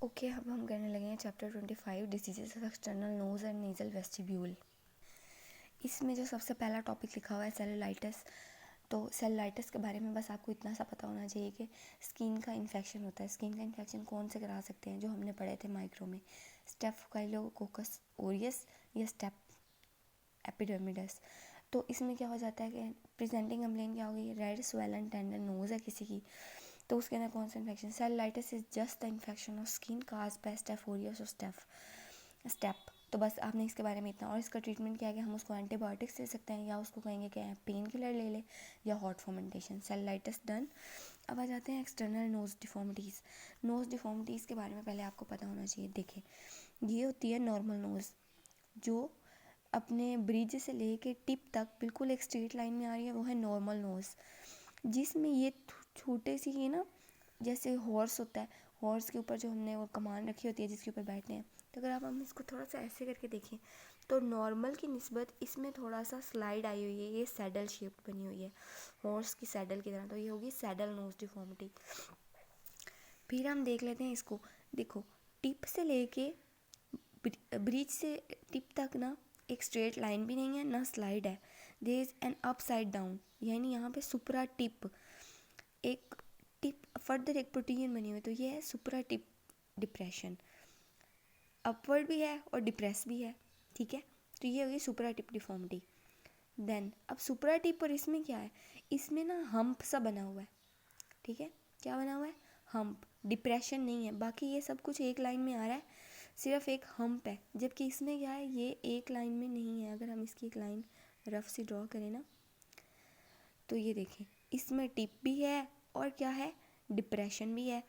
Okay, अब हम करने लगे हैं chapter 25 diseases of external nose and nasal vestibule. इसमें जो सबसे पहला टॉपिक लिखा हुआ है सेलुलाइटिस। तो सेलुलाइटिस के बारे में बस आपको इतना सा पता होना चाहिए कि स्किन का इन्फेक्शन होता है। स्किन का इन्फेक्शन कौन से करा सकते हैं, जो हमने पढ़े थे माइक्रो में, स्टेफाइलोकोकस ओरियस या स्टेप एपिडर्मिडस। तो इसमें क्या हो जाता है कि प्रेजेंटिंग कंप्लेन क्या होगी, रेड स्वेलन टेंडर नोज है किसी की, तो उसके अंदर कौन सा infection, cellulitis is just the infection of skin caused by staph aureus और स्टेप। तो बस आपने इसके बारे में इतना। और इसका ट्रीटमेंट क्या है कि हम उसको एंटीबायोटिक्स दे सकते हैं या उसको कहेंगे कि पेन किलर ले ले या हॉट फर्मेंटेशन। Cellulitis done. अब आ जाते हैं external nose deformities. Nose deformities के बारे में पहले आपको पता होना चाहिए। देखें, ये होती है नॉर्मल नोज़, जो अपने ब्रिज से लेके टिप तक बिल्कुल एक स्ट्रेट लाइन में आ रही है, वो है नॉर्मल नोज़। जिसमें ये छोटे सी ये ना, जैसे हॉर्स होता है, हॉर्स के ऊपर जो हमने वो कमान रखी होती है जिसके ऊपर बैठते हैं, तो अगर हम इसको थोड़ा सा ऐसे करके देखें तो नॉर्मल की निस्बत इसमें थोड़ा सा स्लाइड आई हुई है, ये सैडल शेप बनी हुई है हॉर्स की सैडल की तरह, तो ये होगी सैडल नोज डिफॉर्मिटी। फिर हम देख लेते हैं इसको। देखो, टिप से लेके ब्रिज से टिप तक ना एक स्ट्रेट लाइन भी नहीं है ना स्लाइड है, there is an upside down, यानी यहाँ पे सुपरा टिप, एक टिप फर्दर एक प्रोटीन बनी हुई, तो ये है सुपरा टिप डिप्रेशन। अपवर्ड भी है और डिप्रेस भी है, ठीक है। तो ये होगी सुपरा टिप डिफॉर्मिटी। देन अब सुपरा टिप और इसमें क्या है, इसमें ना हम्प सा बना हुआ है, ठीक है। क्या बना हुआ है, हम्प। डिप्रेशन नहीं है, बाकी ये सब कुछ एक लाइन में आ रहा है, सिर्फ एक हम्प है, जबकि इसमें क्या है, ये एक लाइन में नहीं है। अगर हम इसकी एक लाइन रफ सी ड्रॉ करें ना, तो ये देखें, इसमें टिप भी है और क्या है, डिप्रेशन भी है।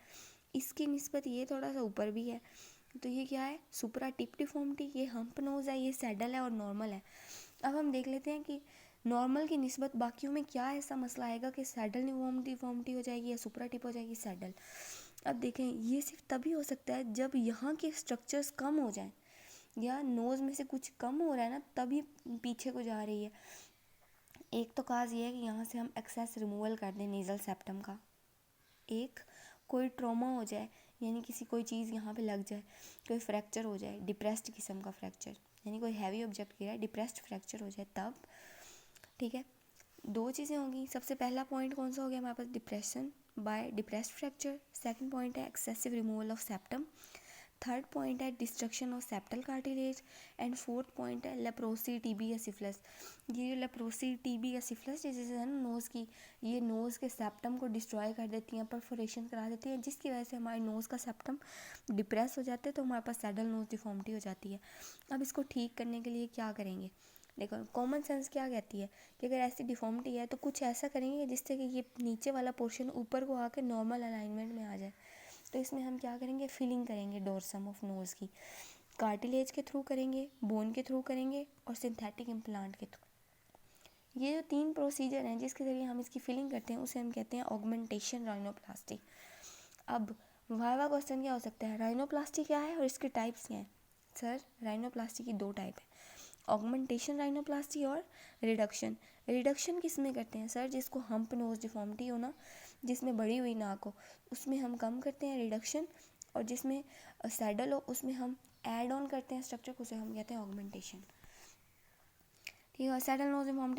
इसकी निस्बत ये थोड़ा सा ऊपर भी है, तो ये क्या है, सुपरा टिप डिफॉर्मिटी। ये हम्प नोज है, ये सैडल है और नॉर्मल है। अब हम देख लेते हैं कि नॉर्मल की निस्बत बाकियों में क्या ऐसा मसला आएगा कि सैडल डिफॉर्मिटी हो जाएगी या सुपरा टिप हो जाएगी सैडल। अब देखें, ये सिर्फ तभी हो सकता है जब यहाँ के स्ट्रक्चर्स कम हो जाएं, या नोज़ में से कुछ कम हो रहा है ना, तभी पीछे को जा रही है। एक तो काज ये है कि यहाँ से हम एक्सेस रिमूवल कर दें नेज़ल सेप्टम का। एक, कोई ट्रॉमा हो जाए, यानी किसी कोई चीज़ यहाँ पे लग जाए, कोई फ्रैक्चर हो जाए, डिप्रेस्ड किस्म का फ्रैक्चर, यानी कोई हैवी ऑब्जेक्ट गिरा है, डिप्रेस्ड फ्रैक्चर हो जाए तब, ठीक है। दो चीज़ें होंगी। सबसे पहला पॉइंट कौन सा हो गया हमारे पास, depression by depressed fracture. Second point है excessive removal of septum. Third point है destruction of septal cartilage. And fourth point है लेप्रोसी, टीबी या सिफिलिस। ये जो लेप्रोसी, टीबी या सिफिलिस डिजीज है ना नोज़ की, ये नोज़ के सेप्टम को डिस्ट्रॉय कर देती हैं, परफोरेशन करा देती हैं, जिसकी वजह से हमारे नोज़ का सेप्टम डिप्रेस हो जाते हैं, तो हमारे पास सैडल नोज़ डिफॉर्मिटी हो जाती है। अब इसको ठीक करने के लिए क्या करेंगे, देखो कॉमन सेंस क्या कहती है कि अगर ऐसी डिफॉर्मिटी है तो कुछ ऐसा करेंगे जिससे कि ये नीचे वाला पोर्शन ऊपर को आकर नॉर्मल अलाइनमेंट में आ जाए। तो इसमें हम क्या करेंगे, फिलिंग करेंगे डोर्सम ऑफ नोज़ की, कार्टिलेज के थ्रू करेंगे, बोन के थ्रू करेंगे और सिंथेटिक इम्प्लांट के थ्रू। ये जो तीन प्रोसीजर हैं जिसके ज़रिए हम इसकी फिलिंग करते हैं, उसे हम कहते हैं ऑगमेंटेशन राइनोप्लास्टी। अब वाइवा क्वेश्चन क्या हो सकता है, राइनोप्लास्टी क्या है और इसके टाइप्स क्या हैं। सर, राइनोप्लास्टी की दो टाइप है, ऑगमेंटेशन राइनोप्लास्टी और रिडक्शन। रिडक्शन किस में करते हैं सर, जिसको हम्प नोज डिफॉर्मिटी हो ना, जिसमें बड़ी हुई नाक हो, उसमें हम कम करते हैं रिडक्शन, और जिसमें सैडल हो उसमें हम ऐड ऑन करते हैं स्ट्रक्चर, उसे हम कहते हैं ऑगमेंटेशन, ठीक है। Saddle knows deformity